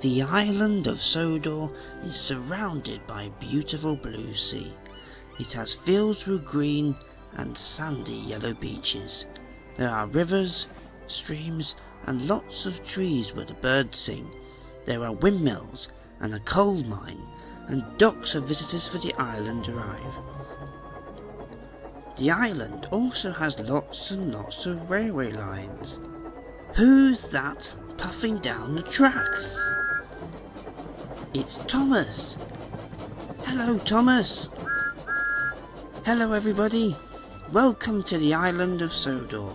The island of Sodor is surrounded by a beautiful blue sea. It has fields with green and sandy yellow beaches. There are rivers, streams and lots of trees where the birds sing. There are windmills and a coal mine, and docks of visitors for the island arrive. The island also has lots and lots of railway lines. Who's that puffing down the track? It's Thomas! Hello, Thomas! Hello, everybody! Welcome to the island of Sodor.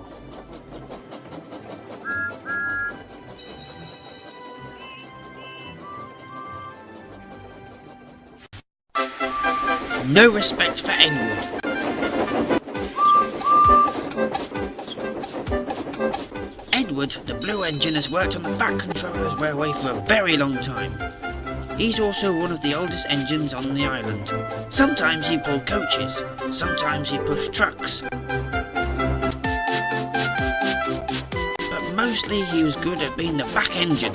No respect for Edward. Edward, the Blue Engine, has worked on the Fat Controller's railway for a very long time. He's also one of the oldest engines on the island. Sometimes he pulled coaches, sometimes he pushed trucks. But mostly he was good at being the back engine.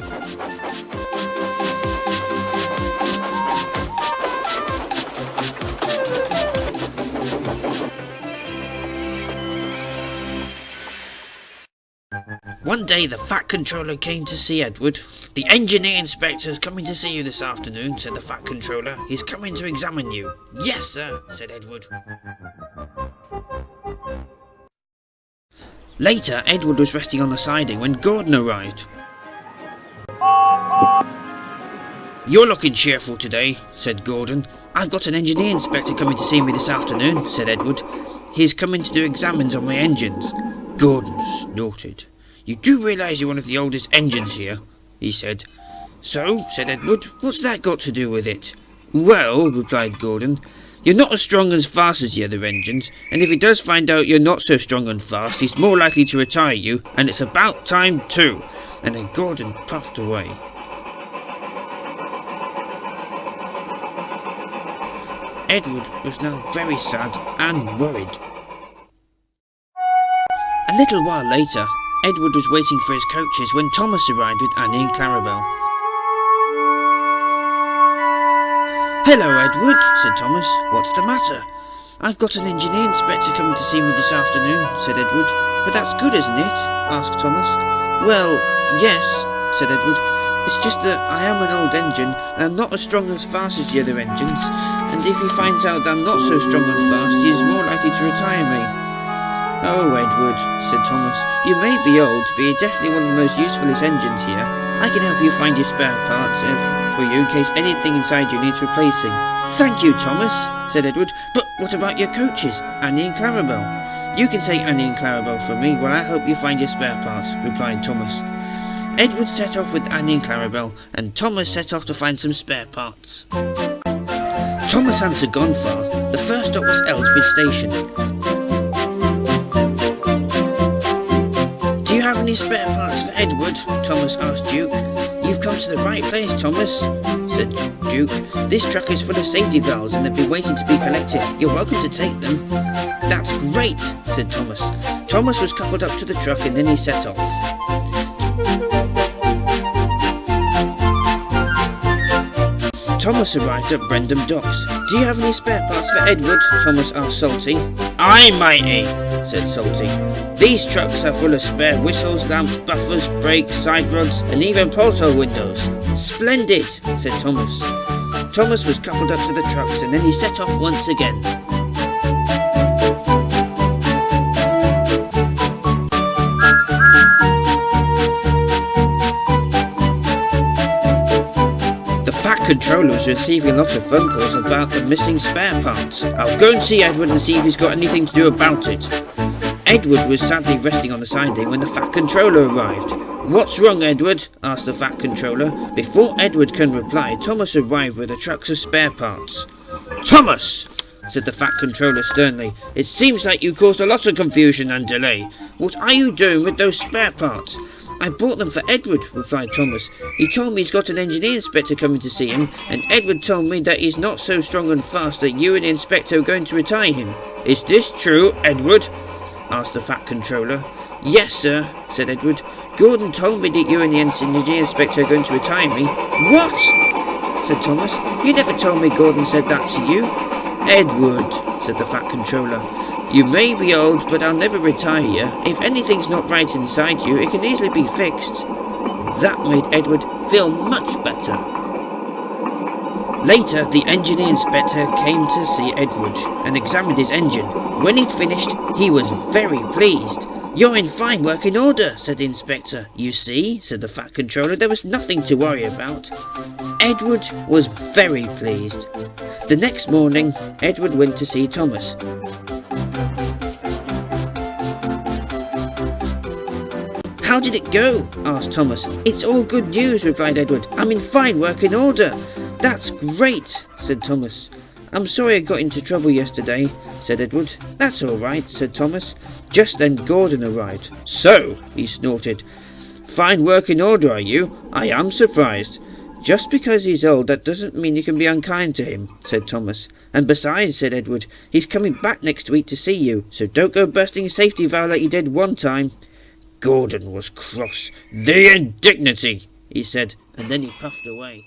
One day the Fat Controller came to see Edward. "The engineer inspector's coming to see you this afternoon," said the Fat Controller. "He's coming to examine you." "Yes, sir," said Edward. Later, Edward was resting on the siding when Gordon arrived. "You're looking cheerful today," said Gordon. "I've got an engineer inspector coming to see me this afternoon," said Edward. "He's coming to do examines on my engines." Gordon snorted. "You do realise you're one of the oldest engines here," he said. "So," said Edward, "what's that got to do with it?" "Well," replied Gordon, "you're not as strong and fast as the other engines, and if he does find out you're not so strong and fast, he's more likely to retire you, and it's about time too." And then Gordon puffed away. Edward was now very sad and worried. A little while later, Edward was waiting for his coaches when Thomas arrived with Annie and Clarabel. "Hello, Edward," said Thomas. "What's the matter?" "I've got an engineer inspector coming to see me this afternoon," said Edward. "But that's good, isn't it?" asked Thomas. "Well, yes," said Edward. "It's just that I am an old engine, and I'm not as strong and fast as the other engines, and if he finds out that I'm not so strong and fast, he is more likely to retire me." "Oh, Edward," said Thomas, "you may be old, but you're definitely one of the most usefulest engines here. I can help you find your spare parts for you in case anything inside you needs replacing." "Thank you, Thomas," said Edward. "But what about your coaches, Annie and Clarabel?" "You can take Annie and Clarabel from me while I help you find your spare parts," replied Thomas. Edward set off with Annie and Clarabel, and Thomas set off to find some spare parts. Thomas hadn't gone far. The first stop was Elsford Station. "Do you have any spare parts for Edward?" Thomas asked Duke. "You've come to the right place, Thomas," said Duke. "This truck is full of safety valves and they've been waiting to be collected. You're welcome to take them." "That's great," said Thomas. Thomas was coupled up to the truck and then he set off. Thomas arrived at Brendam Docks. "Do you have any spare parts for Edward?" Thomas asked Salty. "Aye, matey," said Salty. "These trucks are full of spare whistles, lamps, buffers, brakes, side rods, and even porthole windows." "Splendid," said Thomas. Thomas was coupled up to the trucks and then he set off once again. The Fat Controller was receiving lots of phone calls about the missing spare parts. "I'll go and see Edward and see if he's got anything to do about it." Edward was sadly resting on the siding when the Fat Controller arrived. "What's wrong, Edward?" asked the Fat Controller. Before Edward can reply, Thomas arrived with a truck of spare parts. "Thomas!" said the Fat Controller sternly. "It seems like you caused a lot of confusion and delay. What are you doing with those spare parts?" "I bought them for Edward," replied Thomas. "He told me he's got an engineer inspector coming to see him, and Edward told me that he's not so strong and fast that you and the inspector are going to retire him." "Is this true, Edward?" asked the Fat Controller. Yes, sir, said Edward. Gordon told me that you and the engineer inspector are going to retire me. What? Said Thomas. You never told me Gordon said that to you. Edward, said the Fat Controller, you may be old, but I'll never retire you. If anything's not right inside you, it can easily be fixed. That made Edward feel much better. Later, the engineer inspector came to see Edward and examined his engine. When he'd finished, he was very pleased. You're in fine working order, said the inspector. You see, said the Fat Controller, there was nothing to worry about. Edward was very pleased. The next morning, Edward went to see Thomas. How did it go? Asked Thomas. It's all good news, replied Edward. I'm in fine working order. That's great, said Thomas. I'm sorry I got into trouble yesterday, said Edward. That's all right, said Thomas. Just then Gordon arrived. So, he snorted. Fine working order, are you? I am surprised. Just because he's old, that doesn't mean you can be unkind to him, said Thomas. And besides, said Edward, he's coming back next week to see you, so don't go bursting a safety valve like you did one time. Gordon was cross. The indignity, he said, and then he puffed away.